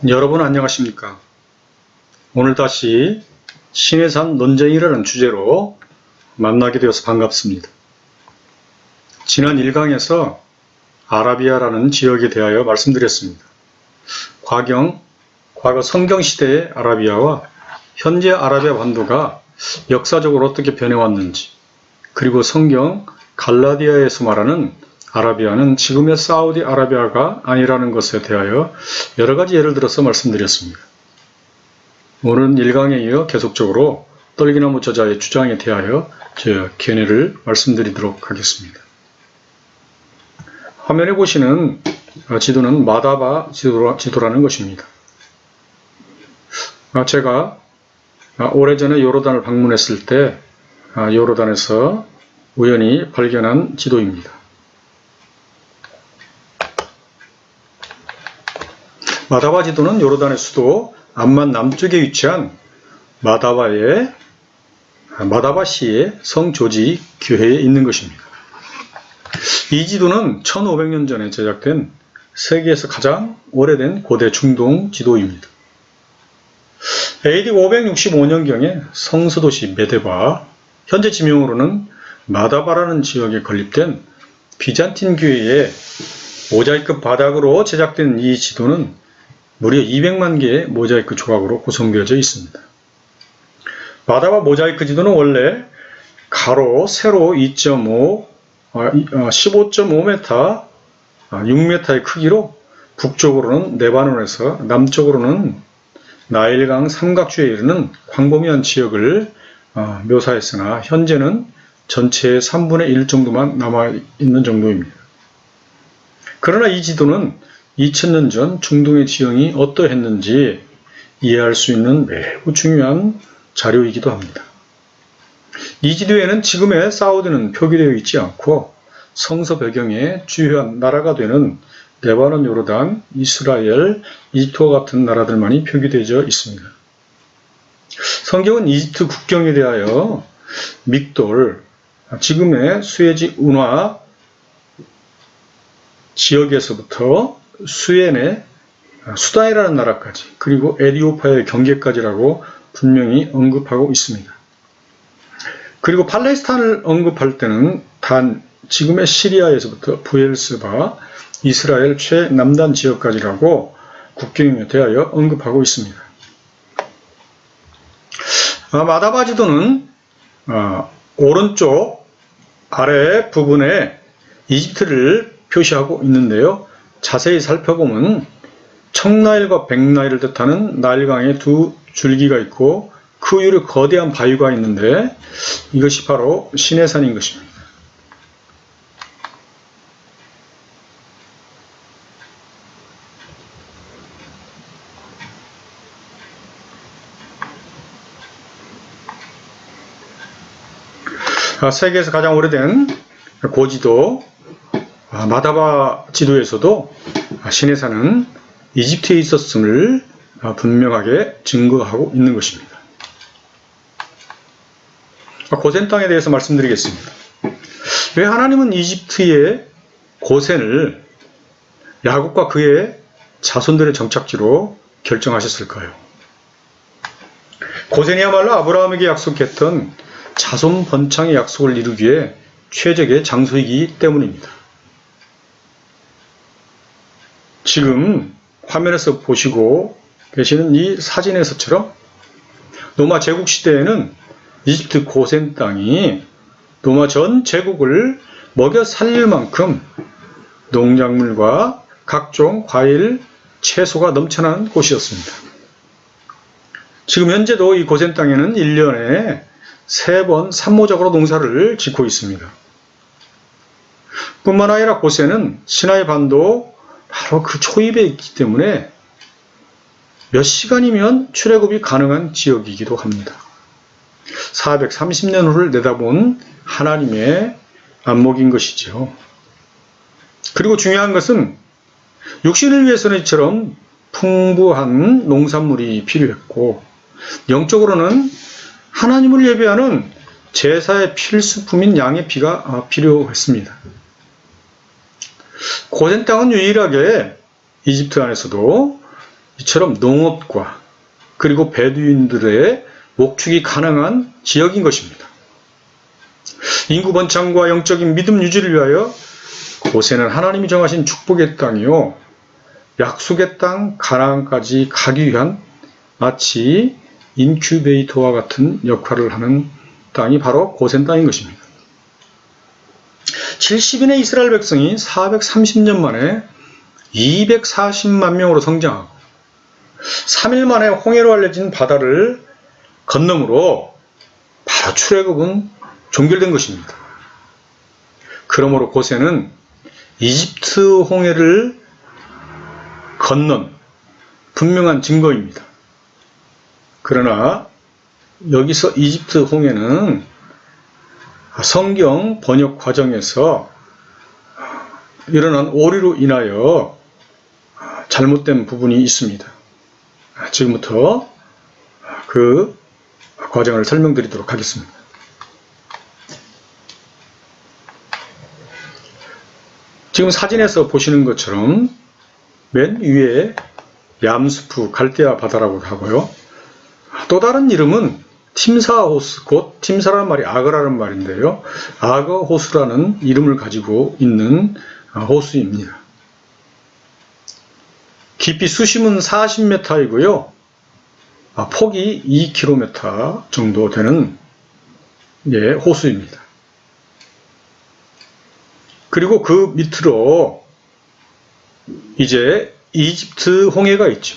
여러분 안녕하십니까? 오늘 다시 신해산 논쟁이라는 주제로 만나게 되어서 반갑습니다. 지난 1강에서 아라비아라는 지역에 대하여 말씀드렸습니다. 과거 성경시대의 아라비아와 현재 아라비아 반도가 역사적으로 어떻게 변해왔는지, 그리고 성경 갈라디아에서 말하는 아라비아는 지금의 사우디아라비아가 아니라는 것에 대하여 여러가지 예를 들어서 말씀드렸습니다. 오늘은 1강에 이어 계속적으로 떨기나무 저자의 주장에 대하여 제 견해를 말씀드리도록 하겠습니다. 화면에 보시는 지도는 마다바 지도라는 것입니다. 제가 오래전에 요르단을 방문했을 때 요르단에서 우연히 발견한 지도입니다. 마다바 지도는 요르단의 수도 암만 남쪽에 위치한 마다바시의 성조지 교회에 있는 것입니다. 이 지도는 1500년 전에 제작된 세계에서 가장 오래된 고대 중동 지도입니다. AD 565년경에 성서도시 메데바, 현재 지명으로는 마다바라는 지역에 건립된 비잔틴 교회의 모자이크 바닥으로 제작된 이 지도는 무려 200만 개의 모자이크 조각으로 구성되어져 있습니다. 마다바 모자이크 지도는 원래 가로, 세로 15.5m, 6m의 크기로 북쪽으로는 레바논에서 남쪽으로는 나일강 삼각주에 이르는 광범위한 지역을 묘사했으나 현재는 전체의 3분의 1 정도만 남아있는 정도입니다. 그러나 이 지도는 2000년 전 중동의 지형이 어떠했는지 이해할 수 있는 매우 중요한 자료이기도 합니다. 이 지도에는 지금의 사우디는 표기되어 있지 않고 성서 배경에 주요한 나라가 되는 레바논, 요르단, 이스라엘, 이집트와 같은 나라들만이 표기되어 있습니다. 성경은 이집트 국경에 대하여 믹돌, 지금의 수에즈 운하 지역에서부터 수엔의 수단이라는 나라까지, 그리고 에디오피아의 경계까지라고 분명히 언급하고 있습니다. 그리고 팔레스타인을 언급할 때는 단 지금의 시리아에서부터 부엘스바, 이스라엘 최남단 지역까지라고 국경에 대하여 언급하고 있습니다. 마다바 지도는 오른쪽 아래 부분에 이집트를 표시하고 있는데요. 자세히 살펴보면 청나일과 백나일을 뜻하는 나일강의 두 줄기가 있고 그 위로 거대한 바위가 있는데 이것이 바로 시내산인 것입니다. 세계에서 가장 오래된 고지도 마다바 지도에서도 시내산은 이집트에 있었음을 분명하게 증거하고 있는 것입니다. 고센 땅에 대해서 말씀드리겠습니다. 왜 하나님은 이집트의 고센을 야곱과 그의 자손들의 정착지로 결정하셨을까요? 고센이야말로 아브라함에게 약속했던 자손 번창의 약속을 이루기 위해 최적의 장소이기 때문입니다. 지금 화면에서 보시고 계시는 이 사진에서처럼 로마 제국 시대에는 이집트 고센 땅이 로마 전 제국을 먹여 살릴 만큼 농작물과 각종 과일, 채소가 넘쳐나는 곳이었습니다. 지금 현재도 이 고센 땅에는 1년에 3번 산모적으로 농사를 짓고 있습니다. 뿐만 아니라 고센은 시나이 반도 바로 그 초입에 있기 때문에 몇 시간이면 출애굽이 가능한 지역이기도 합니다. 430년 후를 내다본 하나님의 안목인 것이죠. 그리고 중요한 것은 육신을 위해서는 이처럼 풍부한 농산물이 필요했고 영적으로는 하나님을 예배하는 제사의 필수품인 양의 피가 필요했습니다. 고센 땅은 유일하게 이집트 안에서도 이처럼 농업과 그리고 베두인들의 목축이 가능한 지역인 것입니다. 인구 번창과 영적인 믿음 유지를 위하여 고센은 하나님이 정하신 축복의 땅이요 약속의 땅 가나안까지 가기 위한 마치 인큐베이터와 같은 역할을 하는 땅이 바로 고센 땅인 것입니다. 70인의 이스라엘 백성이 430년 만에 240만 명으로 성장하고 3일 만에 홍해로 알려진 바다를 건너므로 바로 출애굽은 종결된 것입니다. 그러므로 고센은 이집트 홍해를 건넌 분명한 증거입니다. 그러나 여기서 이집트 홍해는 성경 번역 과정에서 일어난 오류로 인하여 잘못된 부분이 있습니다. 지금부터 그 과정을 설명드리도록 하겠습니다. 지금 사진에서 보시는 것처럼 맨 위에 얌스프 갈대아 바다라고 하고요. 또 다른 이름은 팀사 호수, 곧 팀사라는 말이 악어라는 말인데요. 악어 호수라는 이름을 가지고 있는 호수입니다. 깊이 수심은 40m이고요. 폭이 2km 정도 되는 호수입니다. 그리고 그 밑으로 이제 이집트 홍해가 있죠.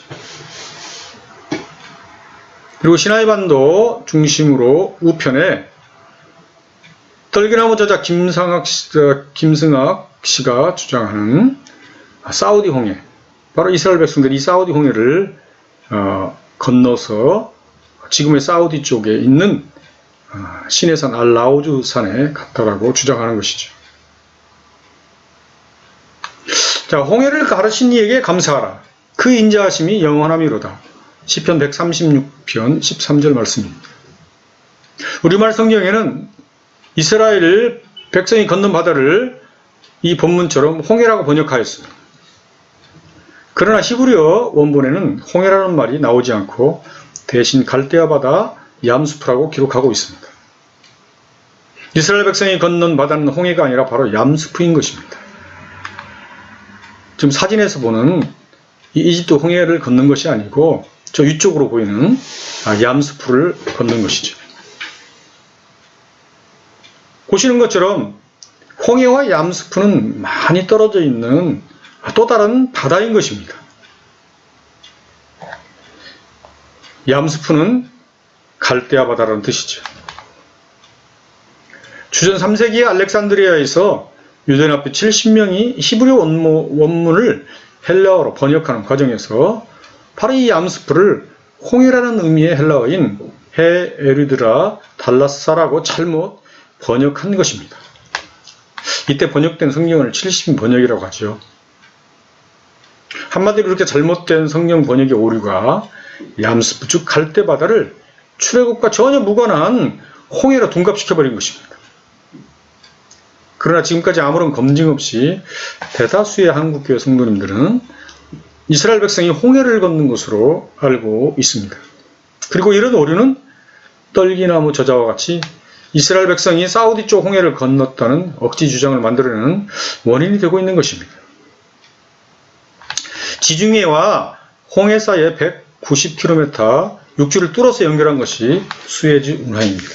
그리고 시나이반도 중심으로 우편에 떨기나무 저자 김승학 씨가 주장하는 사우디 홍해, 바로 이스라엘 백성들이 이 사우디 홍해를 건너서 지금의 사우디 쪽에 있는 시내산 알라우즈 산에 갔다라고 주장하는 것이죠. 자, 홍해를 가르신 이에게 감사하라. 그 인자하심이 영원함이로다. 시편 136편 13절 말씀입니다. 우리말 성경에는 이스라엘 백성이 건넌 바다를 이 본문처럼 홍해라고 번역하였습니다. 그러나 히브리어 원본에는 홍해라는 말이 나오지 않고 대신 갈대아 바다 얌스프라고 기록하고 있습니다. 이스라엘 백성이 건넌 바다는 홍해가 아니라 바로 얌스프인 것입니다. 지금 사진에서 보는 이 이집트 홍해를 건넌 것이 아니고 저 위쪽으로 보이는 얌스프를 건넌 것이죠. 보시는 것처럼 홍해와 얌스프는 많이 떨어져 있는 또 다른 바다인 것입니다. 얌스프는 갈대아 바다라는 뜻이죠. 주전 3세기에 알렉산드리아에서 유대인합회 70명이 히브리 원문을 헬라어로 번역하는 과정에서 바로 이 얌스프를 홍해라는 의미의 헬라어인 헤에르드라 달라사라고 잘못 번역한 것입니다. 이때 번역된 성경을 70인 번역이라고 하죠. 한마디로 이렇게 잘못된 성경 번역의 오류가 얌스프 즉 갈대 바다를 출애굽과 전혀 무관한 홍해로 둔갑시켜버린 것입니다. 그러나 지금까지 아무런 검증 없이 대다수의 한국교회 성도님들은 이스라엘 백성이 홍해를 건넌 것으로 알고 있습니다. 그리고 이런 오류는 떨기나무 저자와 같이 이스라엘 백성이 사우디 쪽 홍해를 건넜다는 억지 주장을 만들어내는 원인이 되고 있는 것입니다. 지중해와 홍해 사이에 190km 육지를 뚫어서 연결한 것이 수에즈 운하입니다.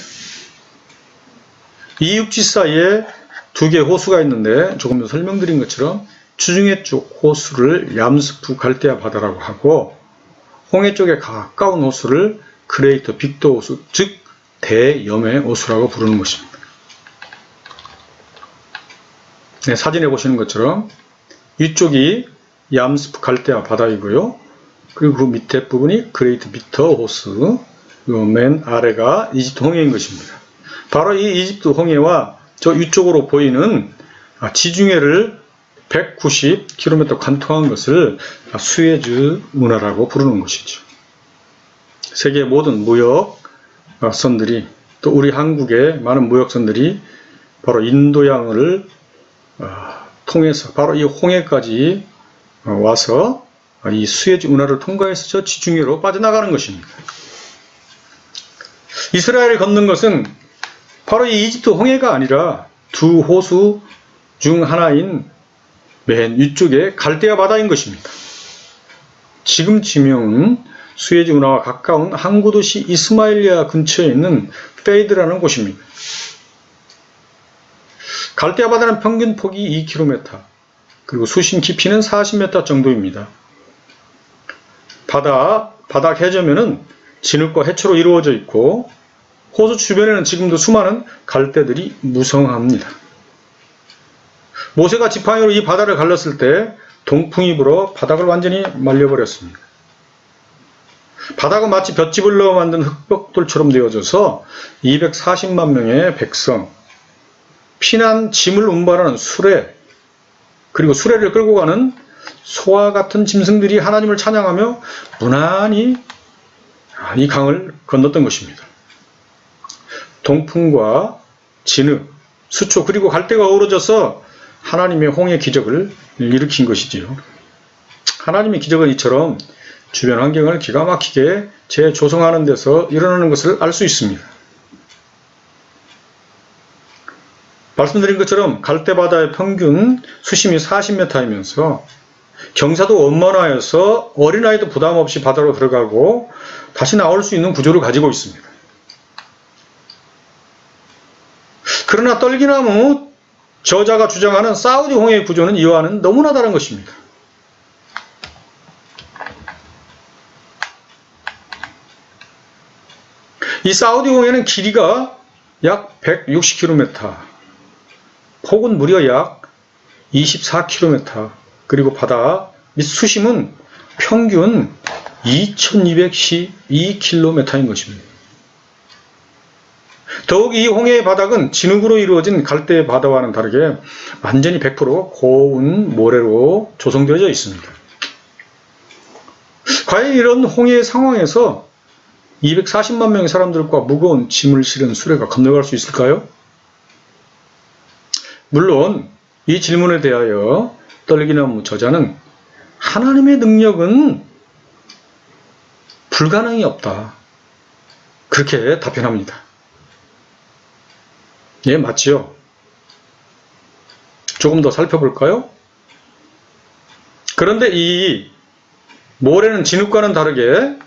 이 육지 사이에 두 개의 호수가 있는데 조금 더 설명드린 것처럼 지중해 쪽 호수를 얌스프 갈대아 바다라고 하고 홍해 쪽에 가까운 호수를 그레이터 빅터 호수, 즉 대염해 호수라고 부르는 것입니다. 네, 사진에 보시는 것처럼 위쪽이 얌스프 갈대아 바다이고요. 그리고 그 밑에 부분이 그레이트 빅터 호수, 맨 아래가 이집트 홍해인 것입니다. 바로 이 이집트 홍해와 저 위쪽으로 보이는 지중해를 190km 관통한 것을 수에즈 운하라고 부르는 것이죠. 세계 모든 무역선들이 또 우리 한국의 많은 무역선들이 바로 인도양을 통해서 바로 이 홍해까지 와서 이 수에즈 운하를 통과해서 저 지중해로 빠져나가는 것입니다. 이스라엘을 건넌 것은 바로 이 이집트 홍해가 아니라 두 호수 중 하나인 맨 위쪽의 갈대아 바다인 것입니다. 지금 지명은 수에즈 운하와 가까운 항구 도시 이스마일리아 근처에 있는 페이드라는 곳입니다. 갈대아 바다는 평균 폭이 2km, 그리고 수심 깊이는 40m 정도입니다. 바닥 해저면은 진흙과 해초로 이루어져 있고 호수 주변에는 지금도 수많은 갈대들이 무성합니다. 모세가 지팡이로 이 바다를 갈랐을 때 동풍이 불어 바닥을 완전히 말려버렸습니다. 바닥은 마치 볏짚을 넣어 만든 흙벽돌처럼 되어져서 240만 명의 백성, 피난 짐을 운반하는 수레, 그리고 수레를 끌고 가는 소와 같은 짐승들이 하나님을 찬양하며 무난히 이 강을 건넜던 것입니다. 동풍과 진흙, 수초 그리고 갈대가 어우러져서 하나님의 홍해 기적을 일으킨 것이지요. 하나님의 기적은 이처럼 주변 환경을 기가 막히게 재조성하는 데서 일어나는 것을 알 수 있습니다. 말씀드린 것처럼 갈대바다의 평균 수심이 40m이면서 경사도 원만하여서 어린아이도 부담 없이 바다로 들어가고 다시 나올 수 있는 구조를 가지고 있습니다. 그러나 떨기나무 저자가 주장하는 사우디 홍해의 구조는 이와는 너무나 다른 것입니다. 이 사우디 홍해는 길이가 약 160km, 폭은 무려 약 24km, 그리고 바다 및 수심은 평균 2212km인 것입니다. 더욱 이 홍해의 바닥은 진흙으로 이루어진 갈대 바다와는 다르게 완전히 100% 고운 모래로 조성되어 있습니다. 과연 이런 홍해의 상황에서 240만 명의 사람들과 무거운 짐을 실은 수레가 건너갈 수 있을까요? 물론 이 질문에 대하여 떨기나무 저자는 하나님의 능력은 불가능이 없다, 그렇게 답변합니다. 예, 맞지요? 조금 더 살펴볼까요? 그런데 이 모래는 진흙과는 다르게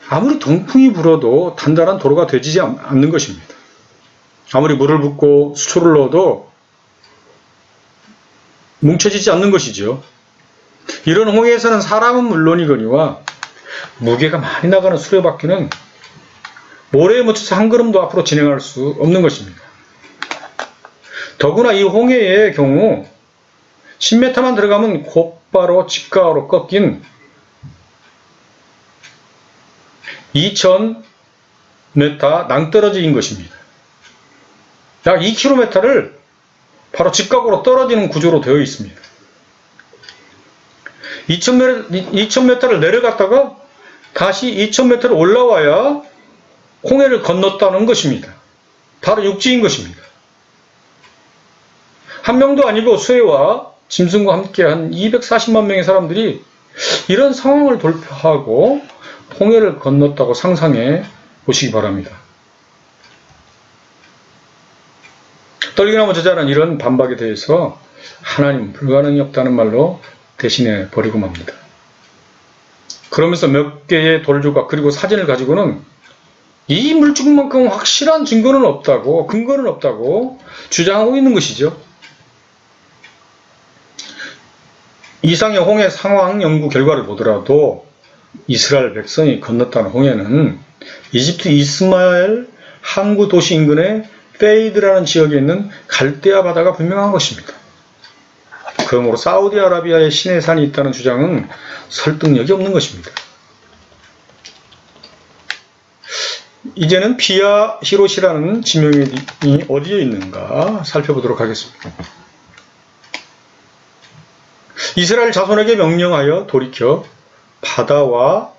아무리 동풍이 불어도 단단한 도로가 되지 않는 것입니다. 아무리 물을 붓고 수초를 넣어도 뭉쳐지지 않는 것이죠. 이런 홍해에서는 사람은 물론이거니와 무게가 많이 나가는 수레바퀴는 모래에 묻혀서 한 걸음도 앞으로 진행할 수 없는 것입니다. 더구나 이 홍해의 경우 10m만 들어가면 곧바로 직각으로 꺾인 2000m 낭떠러지인 것입니다. 약 2km를 바로 직각으로 떨어지는 구조로 되어 있습니다. 2000m를 내려갔다가 다시 2000m를 올라와야 홍해를 건넜다는 것입니다. 바로 육지인 것입니다. 한 명도 아니고 수레와 짐승과 함께 한 240만 명의 사람들이 이런 상황을 돌파하고 홍해를 건넜다고 상상해 보시기 바랍니다. 떨기나무 저자는 이런 반박에 대해서 하나님 불가능이 없다는 말로 대신해 버리고 맙니다. 그러면서 몇 개의 돌조각 그리고 사진을 가지고는 이 물증만큼 확실한 근거는 없다고 주장하고 있는 것이죠. 이상의 홍해 상황 연구 결과를 보더라도 이스라엘 백성이 건넜다는 홍해는 이집트 이스마엘 항구 도시 인근의 페이드라는 지역에 있는 갈대아 바다가 분명한 것입니다. 그러므로 사우디아라비아에 신의 산이 있다는 주장은 설득력이 없는 것입니다. 이제는 피아 히롯이라는 지명이 어디에 있는가 살펴보도록 하겠습니다. 이스라엘 자손에게 명령하여 돌이켜 바다와,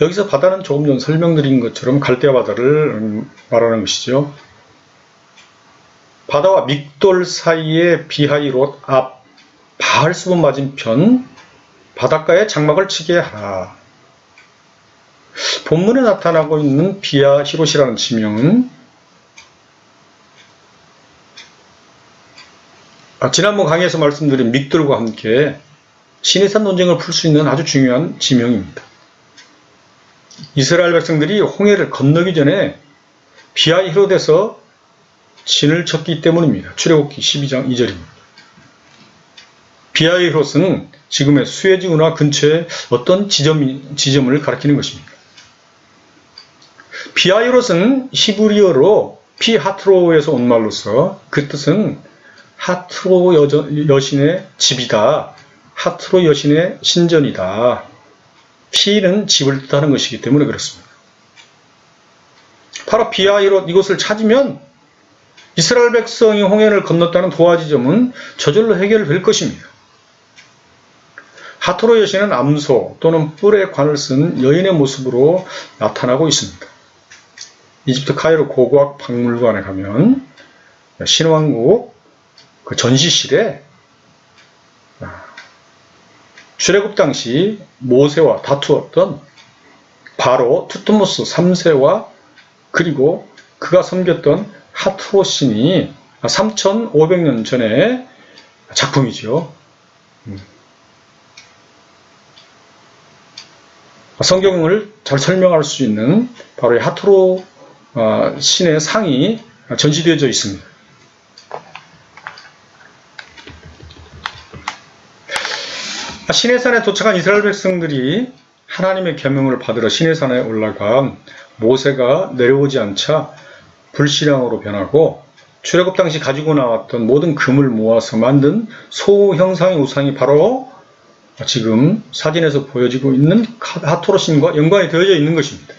여기서 바다는 조금 전 설명드린 것처럼 갈대아 바다를 말하는 것이죠. 바다와 믹돌 사이의 비하이롯 앞 바알스본 맞은편 바닷가에 장막을 치게 하라. 본문에 나타나고 있는 비아 히롯이라는 지명은 지난번 강의에서 말씀드린 믹들과 함께 시내산 논쟁을 풀 수 있는 아주 중요한 지명입니다. 이스라엘 백성들이 홍해를 건너기 전에 비아 히롯에서 진을 쳤기 때문입니다. 출애굽기 12장 2절입니다. 비아 히롯은 지금의 수에즈 운하 근처의 어떤 지점을 가리키는 것입니다. 비아 히롯은 히브리어로 피하트로에서 온 말로서 그 뜻은 하트로 여신의 집이다. 하트로 여신의 신전이다. 피는 집을 뜻하는 것이기 때문에 그렇습니다. 바로 비아 히롯 이곳을 찾으면 이스라엘 백성이 홍해를 건넜다는 도화지점은 저절로 해결될 것입니다. 하트로 여신은 암소 또는 뿔에 관을 쓴 여인의 모습으로 나타나고 있습니다. 이집트 카이로 고고학 박물관에 가면 신왕국 그 전시실에 출애굽 당시 모세와 다투었던 바로 투트모스 3세와 그리고 그가 섬겼던 하트로 신이 3500년 전의 작품이죠. 성경을 잘 설명할 수 있는 바로 이 하트로 신의 상이 전시되어져 있습니다. 시내산에 도착한 이스라엘 백성들이 하나님의 계명을 받으러 시내산에 올라간 모세가 내려오지 않자 불신앙으로 변하고 출애굽 당시 가지고 나왔던 모든 금을 모아서 만든 소 형상의 우상이 바로 지금 사진에서 보여지고 있는 하토로 신과 연관이 되어져 있는 것입니다.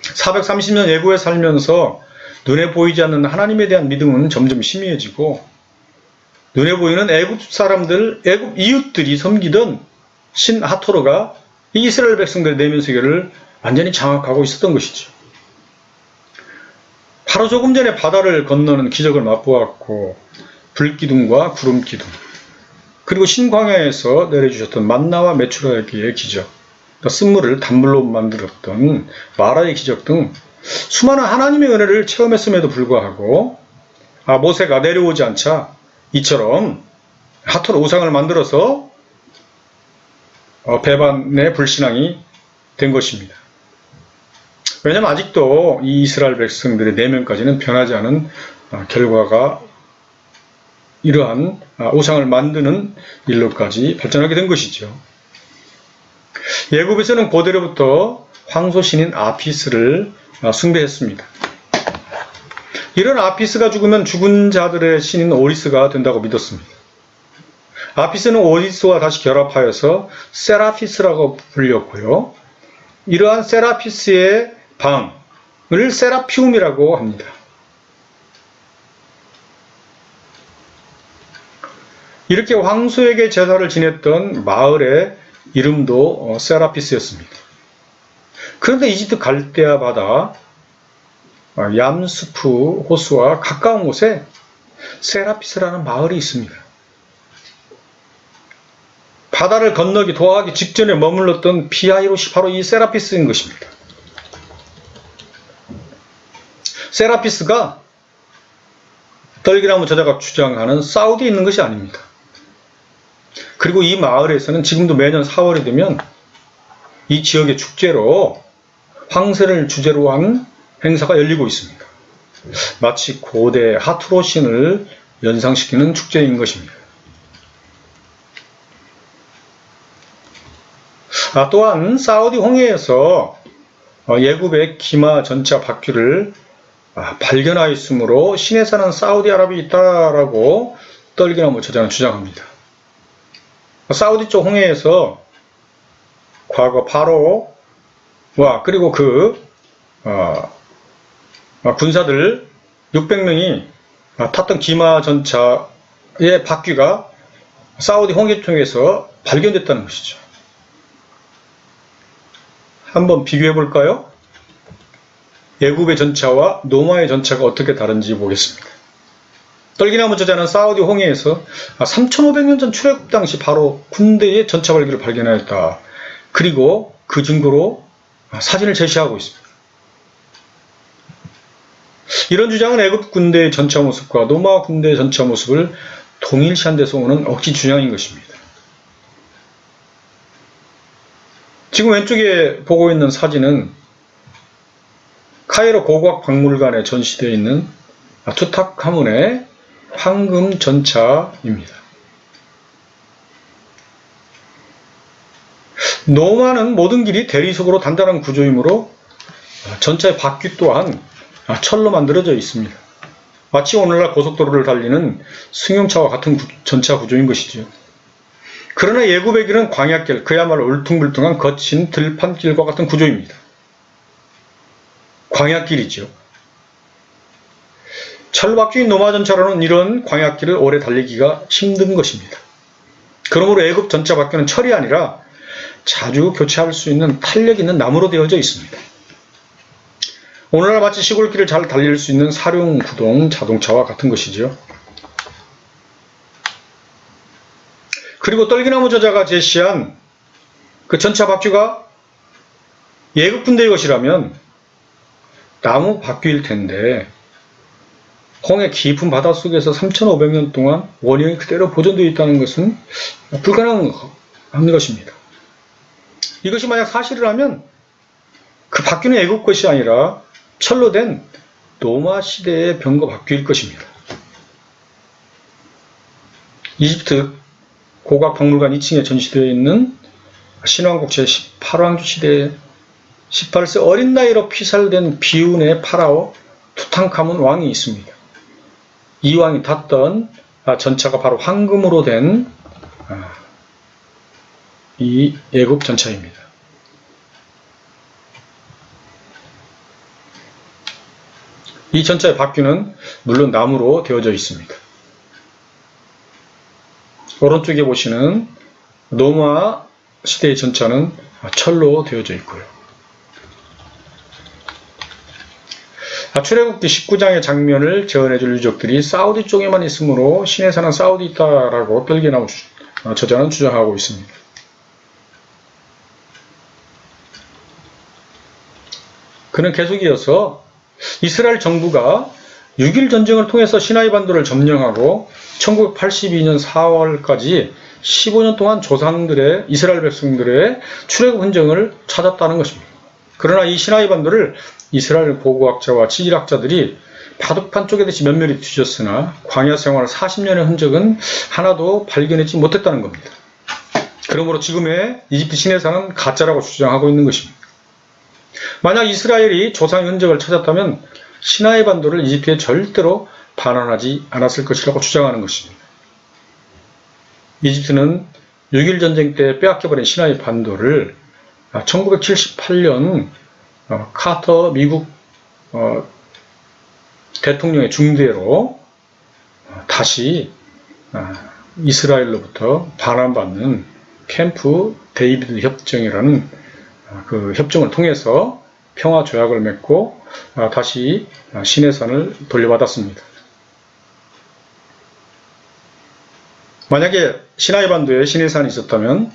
430년 애굽에 살면서 눈에 보이지 않는 하나님에 대한 믿음은 점점 희미해지고 눈에 보이는 애굽 사람들, 애굽 이웃들이 섬기던 신 하토로가 이 이스라엘 백성들의 내면 세계를 완전히 장악하고 있었던 것이죠. 바로 조금 전에 바다를 건너는 기적을 맛보았고 불기둥과 구름기둥 그리고 신광야에서 내려주셨던 만나와 메추라기의 기적 쓴물을 단물로 만들었던 마라의 기적 등 수많은 하나님의 은혜를 체험했음에도 불구하고 모세가 내려오지 않자 이처럼 하토로 우상을 만들어서 배반의 불신앙이 된 것입니다. 왜냐하면 아직도 이 이스라엘 백성들의 내면까지는 변하지 않은 결과가 이러한 우상을 만드는 일로까지 발전하게 된 것이죠. 애굽에서는 고대로부터 황소신인 아피스를 숭배했습니다. 이런 아피스가 죽으면 죽은 자들의 신인 오리스가 된다고 믿었습니다. 아피스는 오리스와 다시 결합하여서 세라피스라고 불렸고요. 이러한 세라피스의 방을 세라피움이라고 합니다. 이렇게 황소에게 제사를 지냈던 마을의 이름도 세라피스였습니다. 그런데 이집트 갈대아 바다 얌스프 호수와 가까운 곳에 세라피스라는 마을이 있습니다. 바다를 건너기 도하기 직전에 머물렀던 비아히롯이 바로 이 세라피스인 것입니다. 세라피스가 떨기나무 저자가 주장하는 사우디에 있는 것이 아닙니다. 그리고 이 마을에서는 지금도 매년 4월이 되면 이 지역의 축제로 황새를 주제로 한 행사가 열리고 있습니다. 마치 고대 하트로 신을 연상시키는 축제인 것입니다. 또한 사우디 홍해에서 애굽의 기마 전차 바퀴를 발견하였으므로 신에 사는 사우디아라비아 있다라고 떨기나무 저자는 주장합니다. 사우디 쪽 홍해에서 과거 파로와 그리고 그 군사들 600명이 탔던 기마 전차의 바퀴가 사우디 홍해통에서 발견됐다는 것이죠. 한번 비교해 볼까요? 애굽의 전차와 노마의 전차가 어떻게 다른지 보겠습니다. 떨기나무 저자는 사우디 홍해에서 3500년 전 출애굽 당시 바로 군대의 전차 발기를 발견하였다. 그리고 그 증거로 사진을 제시하고 있습니다. 이런 주장은 애굽 군대의 전차 모습과 로마 군대의 전차 모습을 동일시한 데서 오는 억지 주장인 것입니다. 지금 왼쪽에 보고 있는 사진은 카이로 고고학 박물관에 전시되어 있는 투탕카문의 황금 전차입니다. 노마는 모든 길이 대리석으로 단단한 구조이므로 전차의 바퀴 또한 철로 만들어져 있습니다. 마치 오늘날 고속도로를 달리는 승용차와 같은 전차 구조인 것이죠. 그러나 예굽의 길은 광야길, 그야말로 울퉁불퉁한 거친 들판길과 같은 구조입니다. 광야길이죠. 철로 바뀐 노마 전차로는 이런 광야길을 오래 달리기가 힘든 것입니다. 그러므로 애굽 전차 바퀴는 철이 아니라 자주 교체할 수 있는 탄력 있는 나무로 되어져 있습니다. 오늘날 마치 시골길을 잘 달릴 수 있는 사륜구동 자동차와 같은 것이죠. 그리고 떨기나무 저자가 제시한 그 전차 바퀴가 예굽 군대의 것이라면 나무 바퀴일 텐데 홍해 깊은 바닷속에서 3500년 동안 원형이 그대로 보존되어 있다는 것은 불가능한 것입니다. 이것이 만약 사실이라면 그 바퀴는 애굽 것이 아니라 철로 된 노마 시대의 병거 바퀴일 것입니다. 이집트 고각 박물관 2층에 전시되어 있는 신왕국 제18왕조 시대의 18세 어린 나이로 피살된 비운의 파라오 투탕카문 왕이 있습니다. 이 왕이 탔던 전차가 바로 황금으로 된 이 애굽 전차입니다. 이 전차의 바퀴는 물론 나무로 되어져 있습니다. 오른쪽에 보시는 노마 시대의 전차는 철로 되어져 있고요. 출애굽기 19장의 장면을 재현해줄 유적들이 사우디 쪽에만 있으므로 신에 사는 사우디 있다라고 떨기나무 저자는 주장하고 있습니다. 그는 계속 이어서 이스라엘 정부가 6.1 전쟁을 통해서 시나이 반도를 점령하고 1982년 4월까지 15년 동안 조상들의 이스라엘 백성들의 출애굽 흔적을 찾았다는 것입니다. 그러나 이 시나이 반도를 이스라엘 고고학자와 지질학자들이 바둑판 쪼개듯이 면면이 뒤졌으나 광야 생활 40년의 흔적은 하나도 발견하지 못했다는 겁니다. 그러므로 지금의 이집트 시내사는 가짜라고 주장하고 있는 것입니다. 만약 이스라엘이 조상의 흔적을 찾았다면 시나이 반도를 이집트에 절대로 반환하지 않았을 것이라고 주장하는 것입니다. 이집트는 6.1 전쟁 때 빼앗겨버린 시나이 반도를 1978년 카터 미국 대통령의 중대로 다시 이스라엘로부터 반환받는 캠프 데이비드 협정이라는 그 협정을 통해서 평화 조약을 맺고 다시 시내산을 돌려받았습니다. 만약에 시나이 반도에 시내산이 있었다면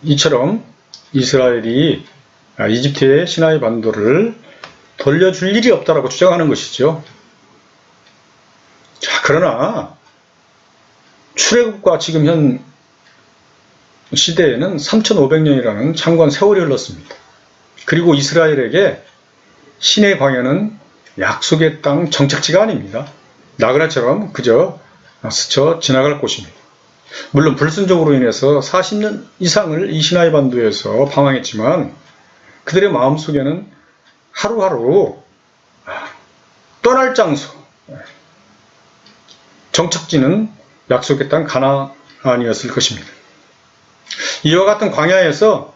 이처럼 이스라엘이 이집트의 시나이 반도를 돌려줄 일이 없다라고 주장하는 것이죠. 자, 그러나 출애굽과 지금 현 시대에는 3500년이라는 장관 세월이 흘렀습니다. 그리고 이스라엘에게 신의 광야는 약속의 땅 정착지가 아닙니다. 나그네처럼 그저 스쳐 지나갈 곳입니다. 물론 불순종으로 인해서 40년 이상을 이 시나이 반도에서 방황했지만 그들의 마음속에는 하루하루 떠날 장소, 정착지는 약속의 땅 가나안이었을 것입니다. 이와 같은 광야에서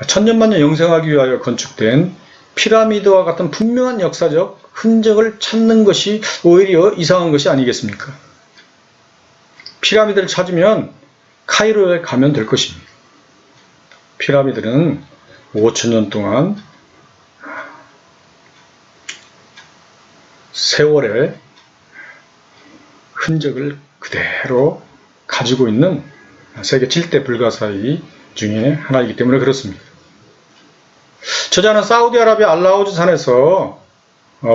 천년만년 영생하기 위하여 건축된 피라미드와 같은 분명한 역사적 흔적을 찾는 것이 오히려 이상한 것이 아니겠습니까? 피라미드를 찾으면 카이로에 가면 될 것입니다. 피라미드는 5000년 동안 세월에 흔적을 그대로 가지고 있는 세계 7대 불가사의 중에 하나이기 때문에 그렇습니다. 저자는 사우디아라비아 알라우즈 산에서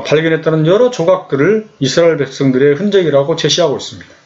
발견했다는 여러 조각들을 이스라엘 백성들의 흔적이라고 제시하고 있습니다.